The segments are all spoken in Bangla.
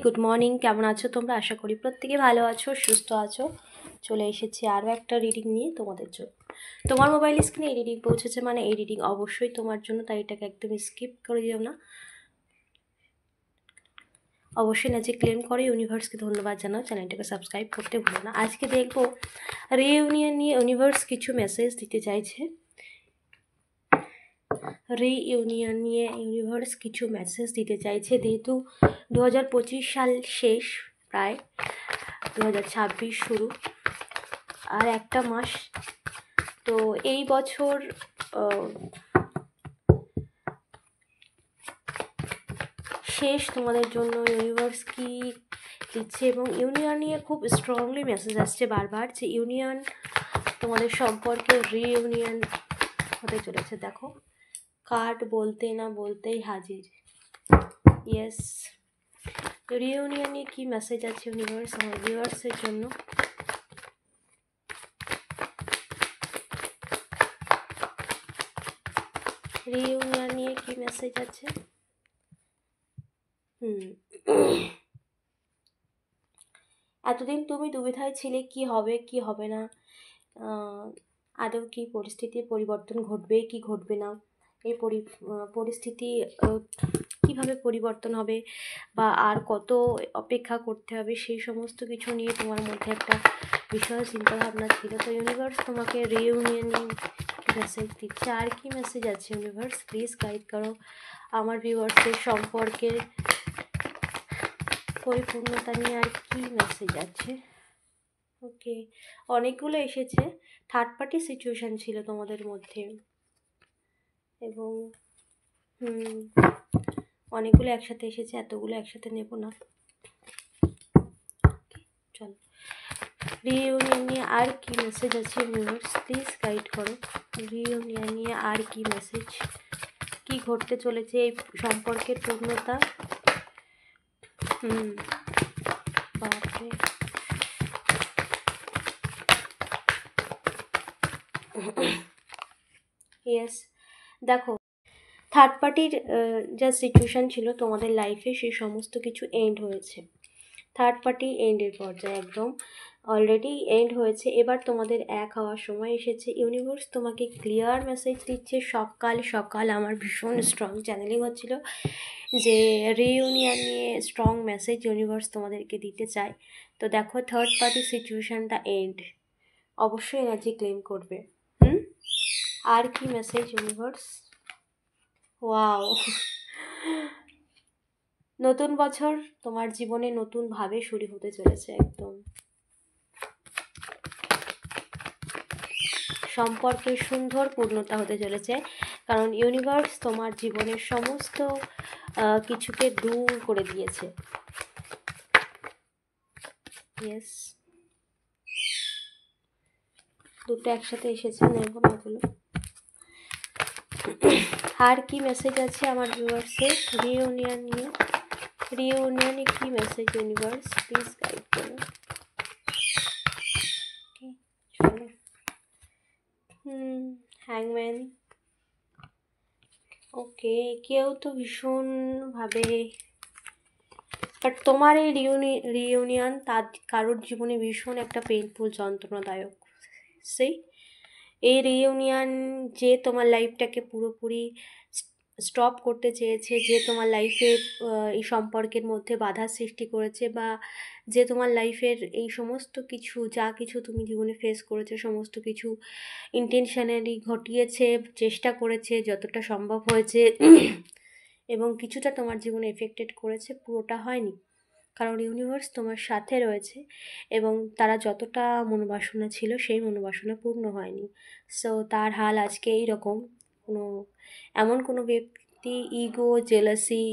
গুড মর্নিং, কেমন আছো তোমরা? আশা করি প্রত্যেকে ভালো আছো, সুস্থ আছো। চলে এসেছি আরও একটা রিডিং নিয়ে তোমাদের জন্য। তোমার মোবাইল স্ক্রিনে এই রিডিং পৌঁছেছে মানে এই রিডিং অবশ্যই তোমার জন্য, তাই এটাকে একদম স্কিপ করে দিও না। অবশ্যই না যে ক্লেম করে ইউনিভার্সকে ধন্যবাদ জানাও, চ্যানেলটাকে সাবস্ক্রাইব করতে ভুলো না। আজকে দেখবো রিইউনিয়ন নিয়ে ইউনিভার্স কিছু মেসেজ দিতে চাইছে। রিইউনিয়ন নিয়ে ইউনিভার্স কিছু মেসেজ দিতে চাইছে, যেহেতু 2025 সাল শেষ, প্রায় 2026 শুরু, আর একটা মাস। তো এই বছর শেষ তোমাদের জন্য ইউনিভার্স কি দিচ্ছে, এবং ইউনিয়ন নিয়ে খুব স্ট্রংলি মেসেজ আসছে বারবার যে ইউনিয়ন তোমাদের সম্পর্কে রিইউনিয়ন হতে চলেছে। দেখো, কার্ড বলতে না বলতেই হাজির। ইয়েস, রিইউনিয়ন নিয়ে কী মেসেজ আছে ইউনিভার্স আমার ভিউয়ার্সের জন্য? রিইউনিয়ন নিয়ে কী মেসেজ আছে? এতদিন তুমি দুবিধায় ছিলে কি হবে কি হবে না, আদৌ কি পরিস্থিতির পরিবর্তন ঘটবে কি ঘটবে না, এই পরিস্থিতি কিভাবে পরিবর্তন হবে বা আর কত অপেক্ষা করতে হবে, সেই সমস্ত কিছু নিয়ে তোমার মধ্যে একটা বিশাল চিন্তাভাবনা ছিল। তো ইউনিভার্স তোমাকে রিইউনিয়নিং মেসেজ দিচ্ছে। আর কি মেসেজ আছে ইউনিভার্স? প্লিজ গাইড করো আমার ভিউয়ার্সের সম্পর্কের পরিপূর্ণতা নিয়ে। আর কি মেসেজ আছে? ওকে, অনেকগুলো এসেছে। থার্ড পার্টি সিচুয়েশান ছিল তোমাদের মধ্যে, এবং অনেকগুলো একসাথে এসেছে, এতগুলো একসাথে নেব না। চলো, রিইউনিয়ন নিয়ে আর কি মেসেজ আছে ইউনিভার্স? প্লিজ গাইড করো। রিইউনিয়ন নিয়ে আর কি মেসেজ, কি ঘটতে চলেছে, এই সম্পর্কের পূর্ণতা। বাপরে, ইয়েস, দেখো থার্ড পার্টির যা সিচুয়েশান ছিল তোমাদের লাইফে, সেই সমস্ত কিছু এন্ড হয়েছে। থার্ড পার্টি এন্ডের পর্যায়ে একদম অলরেডি এন্ড হয়েছে। এবার তোমাদের এক হওয়ার সময় এসেছে। ইউনিভার্স তোমাকে ক্লিয়ার মেসেজ দিচ্ছে। সকাল সকাল আমার ভীষণ স্ট্রং চ্যানেলিং হচ্ছিল যে রিইউনিয়ন নিয়ে স্ট্রং মেসেজ ইউনিভার্স তোমাদেরকে দিতে চায়। তো দেখো, থার্ড পার্টি সিচুয়েশানটা এন্ড, অবশ্যই এনার্জি ক্লেম করবে। আর কি মেসেজ ইউনিভার্স? ওয়াও, নতুন বছর তোমার জীবনে নতুনভাবে শুরু হতে চলেছে। একদম সম্পর্কের সুন্দর পূর্ণতা হতে চলেছে, কারণ ইউনিভার্স তোমার জীবনের সমস্ত কিছুকে দূর করে দিয়েছে। ইয়েস, দুটো একসাথে এসেছে, নেব না ওগুলো। আর কি মেসেজ আছে আমার ভিউয়ার্সের রিইউনিয়ন নিয়ে? রিইউনিয়নে কি মেসেজ ইউনিভার্স? প্লিজ গাইড করো। চলো, হ্যাংম্যান। ওকে, কেউ তো ভীষণভাবে, বাট তোমার এই রিইউনিয়ন তার কারোর জীবনে ভীষণ একটা পেইনফুল, যন্ত্রণাদায়ক। এই রিইউনিয়ন যে তোমার লাইফটাকে পুরোপুরি স্টপ করতে চেয়েছে, যে তোমার লাইফে এই সম্পর্কের মধ্যে বাধার সৃষ্টি করেছে, বা যে তোমার লাইফের এই সমস্ত কিছু, যা কিছু তুমি জীবনে ফেস করেছো, সমস্ত কিছু ইন্টেনশনালি ঘটিয়েছে, চেষ্টা করেছে যতটা সম্ভব হয়েছে, এবং কিছুটা তোমার জীবনে এফেক্টেড করেছে, পুরোটা হয়নি। কারণ ইউনিভার্স তোমার সাথে রয়েছে, এবং তারা যতটা মনোবাসনা ছিল সেই মনোবাসনা পূর্ণ হয়নি। সো তার হাল আজকে এইরকম। এমন কোনো ব্যক্তি ইগো, জেলাসি,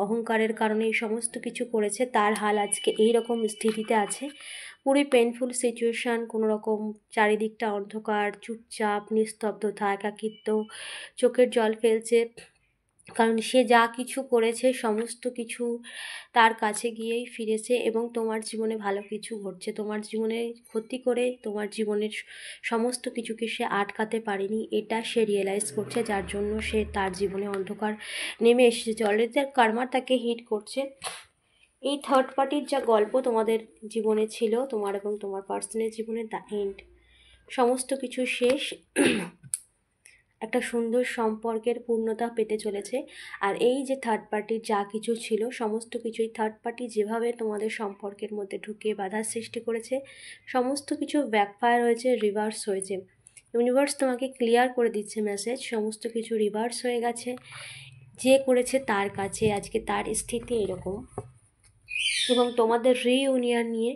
অহংকারের কারণে এই সমস্ত কিছু করেছে, তার হাল আজকে এই রকম স্থিতিতে আছে। পুরোই পেনফুল সিচুয়েশান, কোনো রকম চারিদিকটা অন্ধকার, চুপচাপ, নিস্তব্ধতা, একাকিত্ব, চোখের জল ফেলছে, কারণ সে যা কিছু করেছে সমস্ত কিছু তার কাছে গিয়েই ফিরেছে, এবং তোমার জীবনে ভালো কিছু ঘটছে। তোমার জীবনে ক্ষতি করে তোমার জীবনের সমস্ত কিছুকে সে আটকাতে পারেনি, এটা সে রিয়েলাইজ করছে, যার জন্য সে তার জীবনে অন্ধকার নেমে এসেছে। অলরেডি তার কর্মা তাকে হিট করছে, এই থার্ড পার্টির যা গল্প তোমাদের জীবনে ছিল, তোমার এবং তোমার পার্সনের জীবনে, দ্য এন্ড, সমস্ত কিছু শেষ। একটা সুন্দর সম্পর্কের পূর্ণতা পেতে চলেছে। আর এই যে থার্ড পার্টির যা কিছু ছিল, সমস্ত কিছুই থার্ড পার্টি যেভাবে তোমাদের সম্পর্কের মধ্যে ঢুকে বাধার সৃষ্টি করেছে, সমস্ত কিছু ব্যাকফায়ার হয়েছে, রিভার্স হয়েছে। ইউনিভার্স তোমাকে ক্লিয়ার করে দিচ্ছে মেসেজ, সমস্ত কিছু রিভার্স হয়ে গেছে। যে করেছে তার কাছে আজকে তার স্থিতি এরকম। এবং তোমাদের রিইউনিয়ন নিয়ে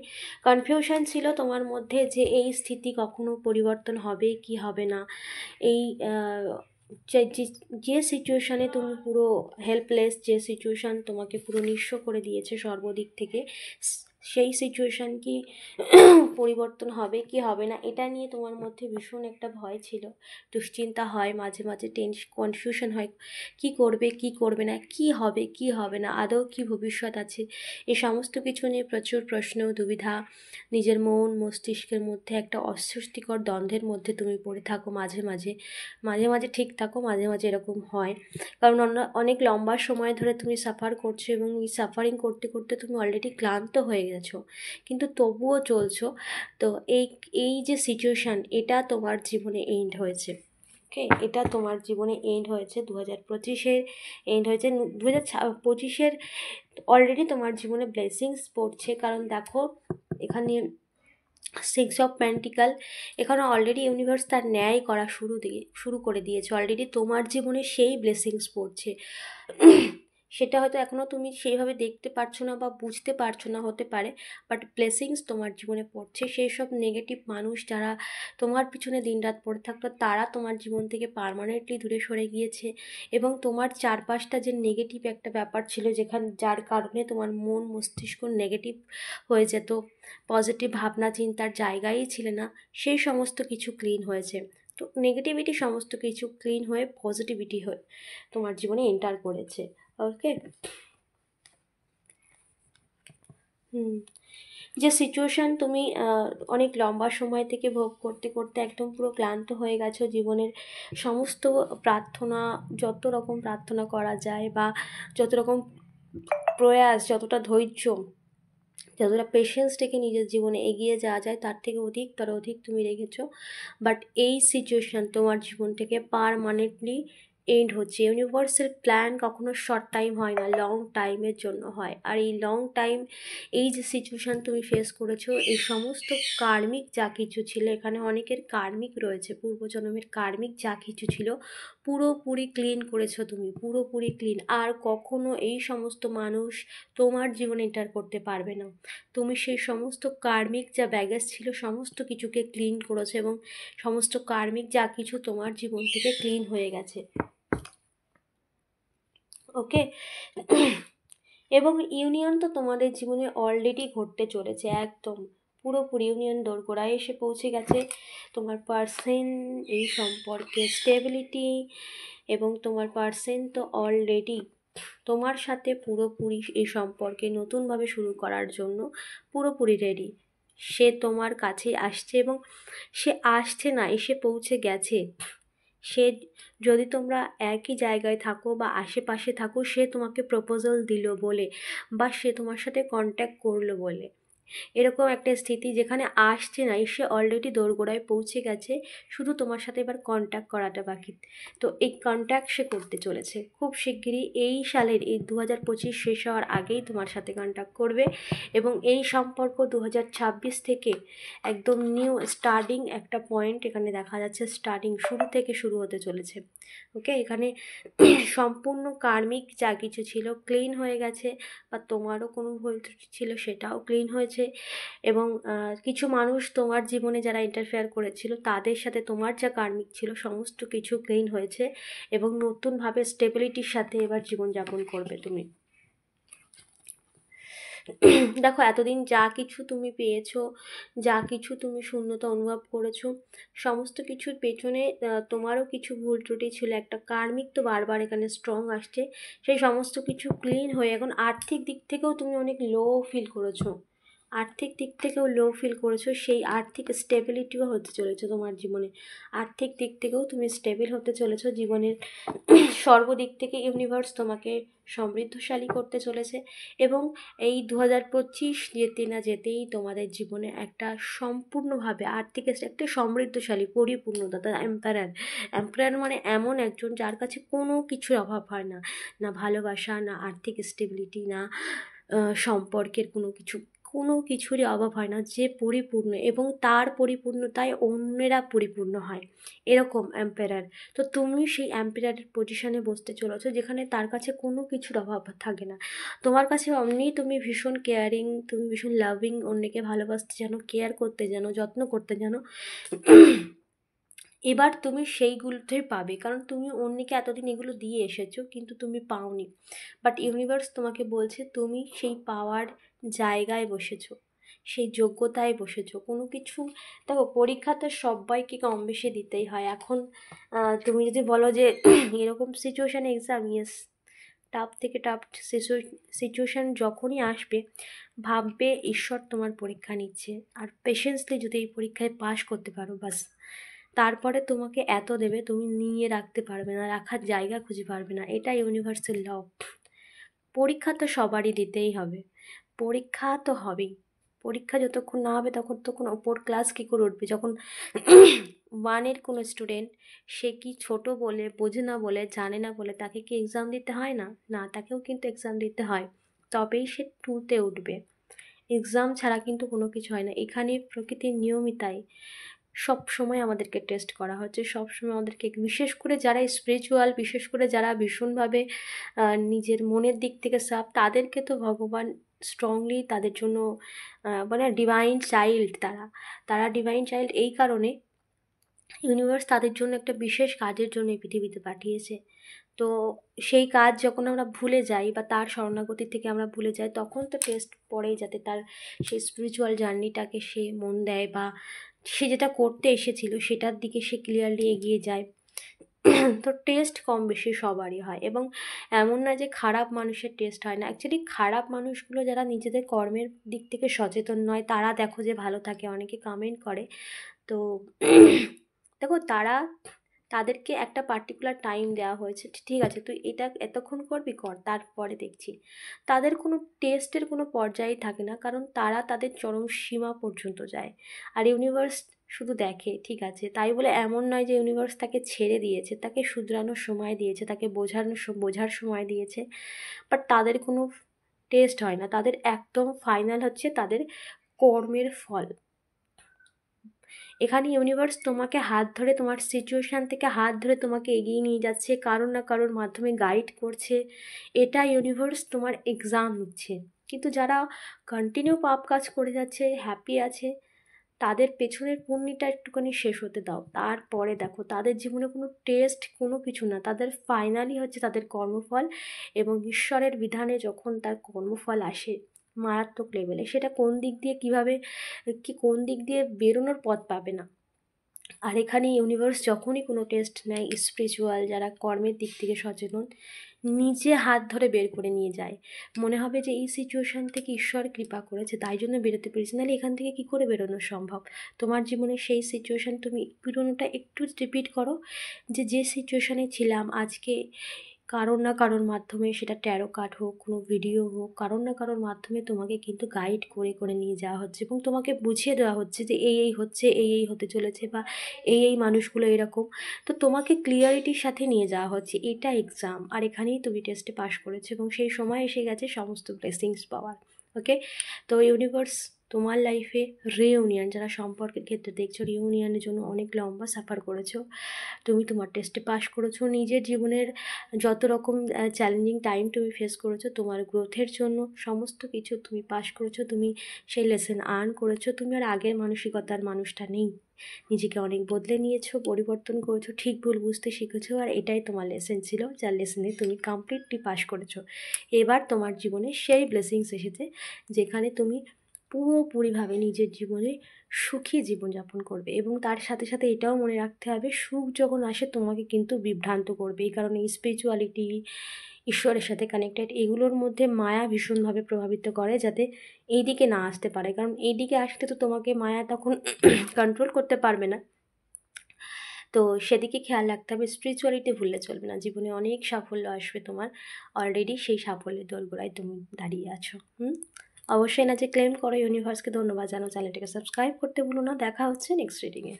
কনফিউশন ছিল তোমার মধ্যে, যে এই স্থিতি কখনো পরিবর্তন হবে কি হবে না। এই যে সিচুয়েশানে তুমি পুরো হেল্পলেস, যে সিচুয়েশান তোমাকে পুরো নিঃস্ব করে দিয়েছে সর্বদিক থেকে, সেই সিচুয়েশান কি পরিবর্তন হবে কি হবে না, এটা নিয়ে তোমার মধ্যে ভীষণ একটা ভয় ছিল, দুশ্চিন্তা হয়, মাঝে মাঝে কনফিউশন হয়, কি করবে কি করবে না, কি হবে কি হবে না, আদৌ কি ভবিষ্যৎ আছে। এই সমস্ত কিছু নিয়ে প্রচুর প্রশ্ন, দুবিধা, নিজের মন মস্তিষ্কের মধ্যে একটা অস্বস্তিকর দ্বন্দ্বের মধ্যে তুমি পড়ে থাকো। মাঝে মাঝে মাঝে মাঝে ঠিক থাকো, মাঝে মাঝে এরকম হয়, কারণ অনেক লম্বা সময় ধরে তুমি সাফার করছো এবং এই সাফারিং করতে করতে তুমি অলরেডি ক্লান্ত হয়ে গেছো, কিন্তু তবুও চলছো। তো এই যে সিচুয়েশান, এটা তোমার জীবনে এন্ড হয়েছে। ওকে, এটা তোমার জীবনে এন্ড হয়েছে, 2025-এর এন্ড হয়েছে। 2025-এর অলরেডি তোমার জীবনে ব্লেসিংস পড়ছে, কারণ দেখো এখানে 6 অফ পেন্টিকাল, এখানে অলরেডি ইউনিভার্স তার ন্যায় করা শুরু করে দিয়েছে। অলরেডি তোমার জীবনে সেই ব্লেসিংস পড়ছে। সেটা হয়তো এখনও তুমি সেইভাবে দেখতে পারছো না বা বুঝতে পারছো না, হতে পারে, বাট ব্লেসিংস তোমার জীবনে পড়ছে। সেই সব নেগেটিভ মানুষ যারা তোমার পিছনে দিনরাত পড়ে থাকতো, তারা তোমার জীবন থেকে পার্মানেন্টলি দূরে সরে গিয়েছে। এবং তোমার চারপাশটা যে নেগেটিভ একটা ব্যাপার ছিল, যার কারণে তোমার মন মস্তিষ্ক নেগেটিভ হয়ে যেত, পজিটিভ ভাবনা চিন্তার জায়গায়ই ছিল না, সেই সমস্ত কিছু ক্লিন হয়েছে। তো নেগেটিভিটি সমস্ত কিছু ক্লিন হয়ে পজিটিভিটি হয়ে তোমার জীবনে এন্টার করেছে। ওকে, যে সিচুয়েশান তুমি অনেক লম্বা সময় থেকে ভোগ করতে করতে একদম পুরো ক্লান্ত হয়ে গেছো, জীবনের সমস্ত প্রার্থনা, যত রকম প্রার্থনা করা যায় বা যত রকম প্রয়াস, যতটা ধৈর্য, যতটা পেশেন্স থেকে নিজের জীবনে এগিয়ে যাওয়া যায়, তার থেকে অধিক তুমি রেখেছো। বাট এই সিচুয়েশান তোমার জীবন থেকে পারমানেন্টলি এন্ড হচ্ছে। ইউনিভার্সের প্ল্যান কখনো শর্ট টাইম হয় না, লং টাইমের জন্য হয়। আর এই লং টাইম, এই যে সিচুয়েশান তুমি ফেস করেছো, এই সমস্ত কার্মিক যা কিছু ছিল, এখানে অনেকের কার্মিক রয়েছে, পূর্বজন্মের কার্মিক যা কিছু ছিল, পুরোপুরি ক্লিন করেছো তুমি, পুরোপুরি ক্লিন। আর কখনো এই সমস্ত মানুষ তোমার জীবনে এন্টার করতে পারবে না। তুমি সেই সমস্ত কার্মিক যা ব্যাগেজ ছিল, সমস্ত কিছুকে ক্লিন করেছো এবং সমস্ত কার্মিক যা কিছু তোমার জীবন থেকে ক্লিন হয়ে গেছে। ওকে, এবং ইউনিয়ন তো তোমাদের জীবনে অলরেডি ঘটতে চলেছে, একদম পুরোপুরি ইউনিয়ন দোরগোড়ায় এসে পৌঁছে গেছে। তোমার পার্সন এই সম্পর্কে স্টেবিলিটি, এবং তোমার পার্সন তো অলরেডি তোমার সাথে পুরোপুরি এই সম্পর্কে নতুনভাবে শুরু করার জন্য পুরোপুরি রেডি। সে তোমার কাছে আসছে, এবং সে আসছে না, এসে পৌঁছে গেছে। সে, যদি তোমরা একই জায়গায় থাকো বা আশেপাশে থাকো, সে তোমাকে প্রপোজাল দিল বলে, বা সে তোমার সাথে কন্ট্যাক্ট করলো বলে, এরকম একটা স্থিতি যেখানে আসছে না, এসে অলরেডি দোরগোড়ায় পৌঁছে গেছে, শুধু তোমার সাথে এবার কন্ট্যাক্ট করাটা বাকি। তো এই কন্ট্যাক্ট সে করতে চলেছে খুব শিগগিরই, এই সালের এই 2025 শেষ হওয়ার আগেই তোমার সাথে কন্ট্যাক্ট করবে। এবং এই সম্পর্ক 2026 থেকে একদম নিউ স্টার্টিং একটা পয়েন্ট এখানে দেখা যাচ্ছে, স্টার্টিং শুরু থেকে শুরু হতে চলেছে। ওকে, এখানে সম্পূর্ণ কার্মিক যা কিছু ছিল ক্লিন হয়ে গেছে, বা তোমারও কোনো ভুল ত্রুটি ছিল সেটাও ক্লিন হয়েছে। এবং কিছু মানুষ তোমার জীবনে যারা ইন্টারফেয়ার করেছিল, তাদের সাথে তোমার যা কার্মিক ছিল সমস্ত কিছু ক্লিন হয়েছে, এবং নতুনভাবে স্টেবিলিটির সাথে এবার জীবনযাপন করবে তুমি। দেখো, এতদিন যা কিছু তুমি পেয়েছো, যা কিছু তুমি শূন্যতা অনুভব করেছো, সমস্ত কিছুর পেছনে তোমারও কিছু ভুল ত্রুটি ছিল। একটা কার্মিক তো বারবার এখানে স্ট্রং আসছে, সেই সমস্ত কিছু ক্লিন হয়ে এখন আর্থিক দিক থেকেও তুমি অনেক লো ফিল করেছো, আর্থিক দিক থেকেও লো ফিল করেছো, সেই আর্থিক স্টেবিলিটিও হতে চলেছো তোমার জীবনে। আর্থিক দিক থেকেও তুমি স্টেবল হতে চলেছো জীবনের সর্বদিক থেকে ইউনিভার্স তোমাকে সমৃদ্ধশালী করতে চলেছে। এবং এই 2025 যেতে না যেতেই তোমাদের জীবনে একটা সম্পূর্ণভাবে আর্থিক একটা সমৃদ্ধশালী পরিপূর্ণতা এম্পায়ার। এম্পায়ার মানে এমন একজন যার কাছে কোনো কিছুর অভাব হয় না, না ভালোবাসা, না আর্থিক স্টেবিলিটি, না সম্পর্কের কোনো কিছুরই অভাব হয় না, যে পরিপূর্ণ এবং তার পরিপূর্ণতায় অন্যেরা পরিপূর্ণ হয়, এরকম এম্পায়ার। তো তুমি সেই এম্পায়ারের পজিশনে বসতে চলেছো, যেখানে তার কাছে কোনো কিছুর অভাব থাকে না। তোমার কাছে অমনি তুমি ভীষণ কেয়ারিং, তুমি ভীষণ লাভিং, অন্যকে ভালোবাসতে জানো, কেয়ার করতে জানো, যত্ন করতে জানো। এবার তুমি সেইগুলোতেই পাবে, কারণ তুমি অন্যকে এতদিন এগুলো দিয়ে এসেছো কিন্তু তুমি পাওনি। বাট ইউনিভার্স তোমাকে বলছে তুমি সেই পাওয়ার জায়গায় বসেছো, সেই যোগ্যতায় বসেছো। কোনো কিছু দেখো, পরীক্ষা তো সবাইকে কম বেশি দিতেই হয়। এখন তুমি যদি বলো যে এরকম সিচুয়েশানে এক্সাম, ইয়েস, টাফ থেকে টাফ সিচুয়েশান যখনই আসবে, ভাববে ঈশ্বর তোমার পরীক্ষা নিচ্ছে, আর পেশেন্সলি যদি এই পরীক্ষায় পাশ করতে পারো, বাস তারপরে তোমাকে এত দেবে তুমি নিয়ে রাখতে পারবে না, রাখার জায়গা খুঁজে পারবে না। এটা ইউনিভার্সাল ল। পরীক্ষা তো সবারই দিতেই হবে, পরীক্ষা তো হবেই। পরীক্ষা যতক্ষণ না হবে তখন ওপর ক্লাস কী করে উঠবে? যখন ওয়ানের কোনো স্টুডেন্ট, সে কি ছোট বলে, বোঝে না বলে, জানে না বলে তাকে কি এক্সাম দিতে হয় না? না, তাকেও কিন্তু এক্সাম দিতে হয়, তবেই সে টুতে উঠবে। এক্সাম ছাড়া কিন্তু কোনো কিছু হয় না। এখানে প্রকৃতির নিয়মই তাই, সব সময় আমাদেরকে টেস্ট করা হচ্ছে, সব সময় আমাদেরকে, বিশেষ করে যারা স্পিরিচুয়াল, বিশেষ করে যারা ভীষণভাবে নিজের মনের দিক থেকে সাফ, তাদেরকে তো ভগবান স্ট্রংলি তাদের জন্য মানে ডিভাইন চাইল্ড, তারা ডিভাইন চাইল্ড এই কারণে ইউনিভার্স তাদের জন্য একটা বিশেষ কাজের জন্য এই পৃথিবীতে পাঠিয়েছে। তো সেই কাজ যখন আমরা ভুলে যাই বা তার শরণাগতি থেকে আমরা ভুলে যাই, তখন তো টেস্ট পড়েই, যাতে তার সেই স্পিরিচুয়াল জার্নিটাকে সে মন দেয়, বা সে যেটা করতে এসেছিল সেটার দিকে সে ক্লিয়ারলি এগিয়ে যায়। তো টেস্ট কম বেশি সবারই হয়, এবং এমন না যে খারাপ মানুষের টেস্ট হয় না। অ্যাকচুয়ালি খারাপ মানুষগুলো যারা নিজেদের কর্মের দিক থেকে সচেতন নয়, তারা দেখো যে ভালো থাকে, অনেকে কমেন্ট করে। তো দেখো, তাদেরকে একটা পার্টিকুলার টাইম দেওয়া হয়েছে, ঠিক আছে তুই এটা এতক্ষণ করবি, কর, তারপরে দেখছি। তাদের কোনো টেস্টের কোনো পর্যায়ে থাকে না, কারণ তারা তাদের চরম সীমা পর্যন্ত যায়। আর ইউনিভার্স শুধু দেখে, ঠিক আছে, তাই বলে এমন নয় যে ইউনিভার্স তাকে ছেড়ে দিয়েছে, তাকে শুধরানোর সময় দিয়েছে, তাকে বোঝার সময় দিয়েছে। বাট তাদের কোনো টেস্ট হয় না, তাদের একদম ফাইনাল হচ্ছে তাদের কর্মের ফল। এখানে ইউনিভার্স তোমাকে হাত ধরে, তোমার সিচুয়েশান থেকে হাত ধরে তোমাকে এগিয়ে নিয়ে যাচ্ছে, কারোর না কারোর মাধ্যমে গাইড করছে। এটা ইউনিভার্স তোমার এক্সাম নিচ্ছে। কিন্তু যারা কন্টিনিউ পাপ কাজ করে যাচ্ছে, হ্যাপি আছে, তাদের পেছনের পুণ্যিটা একটুখানি শেষ হতে দাও, তারপরে দেখো তাদের জীবনে কোনো টেস্ট কোনো কিছু না, তাদের ফাইনালি হচ্ছে তাদের কর্মফল। এবং ঈশ্বরের বিধানে যখন তার কর্মফল আসে মারাত্মক লেভেলে, সেটা কোন দিক দিয়ে কীভাবে কোন দিক দিয়ে বেরোনোর পথ পাবে না। আর এখানে ইউনিভার্স যখনই কোনো টেস্ট নেয়, স্পিরিচুয়াল যারা কর্মের দিক থেকে সচেতন, নিজে হাত ধরে বের করে নিয়ে যায়। মনে হবে যে এই সিচুয়েশান থেকে ঈশ্বর কৃপা করেছে, তাই জন্য বেরোতে পেরেছি, নাহলে এখান থেকে কী করে বেরোনো সম্ভব? তোমার জীবনে সেই সিচুয়েশান, তুমি পুরোনোটা একটু রিপিট করো, যে সিচুয়েশানে ছিলাম আজকে, কারোর না কারোর মাধ্যমে, সেটা ট্যারো কার্ড হোক, কোনো ভিডিও হোক, কারোর না কারোর মাধ্যমে তোমাকে কিন্তু গাইড করে করে নিয়ে যাওয়া হচ্ছে, এবং তোমাকে বুঝিয়ে দেওয়া হচ্ছে যে এই হচ্ছে, এই হতে চলেছে, বা এই মানুষগুলো এরকম। তো তোমাকে ক্লিয়ারিটির সাথে নিয়ে যাওয়া হচ্ছে, এটা এক্সাম, আর এখানেই তুমি টেস্টে পাস করেছো, এবং সেই সময় এসে গেছে সমস্ত ব্লেসিংস পাওয়ার। ওকে, তো ইউনিভার্স তোমার লাইফে রিইউনিয়ন, যারা সম্পর্কের ক্ষেত্রে দেখছো, রিইউনিয়নের জন্য অনেক লম্বা সাফার করেছো, তুমি তোমার টেস্টে পাস করেছো, নিজের জীবনের যত রকম চ্যালেঞ্জিং টাইম তুমি ফেস করেছো, তোমার গ্রোথের জন্য সমস্ত কিছু তুমি পাস করেছো, তুমি সেই লেসন আর্ন করেছো, তুমি আর আগের মানসিকতার মানুষটা নেই, নিজেকে অনেক বদলে নিয়েছো, পরিবর্তন করেছো, ঠিক ভুল বুঝতে শিখেছো, আর এটাই তোমার লেসন ছিল, যার লেসনে তুমি কমপ্লিটলি পাস করেছো। এবার তোমার জীবনে সেই ব্লেসিংস এসেছে, যেখানে তুমি পুরোপুরিভাবে নিজের জীবনে সুখী জীবনযাপন করবে। এবং তার সাথে সাথে এটাও মনে রাখতে হবে, সুখ যখন আসে তোমাকে কিন্তু বিভ্রান্ত করবে। এই কারণে স্পিরিচুয়ালিটি, ঈশ্বরের সাথে কানেক্টেড, এগুলোর মধ্যে মায়া ভীষণভাবে প্রভাবিত করে, যাতে এই দিকে না আসতে পারে। কারণ এই দিকে আসলে তো তোমাকে মায়া তখন কন্ট্রোল করতে পারবে না। তো সেদিকে খেয়াল রাখতে হবে, স্পিরিচুয়ালিটি ভুললে চলবে না। জীবনে অনেক সাফল্য আসবে তোমার, অলরেডি সেই সাফল্যের দোরগোড়ায় তুমি দাঁড়িয়ে আছো। অবশ্যই না যে ক্লেম করো, ইউনিভার্সকে ধন্যবাদ জানো, চ্যানেলটাকে সাবস্ক্রাইব করতে ভুলো না। দেখা হচ্ছে নেক্সট রিডিংয়ে।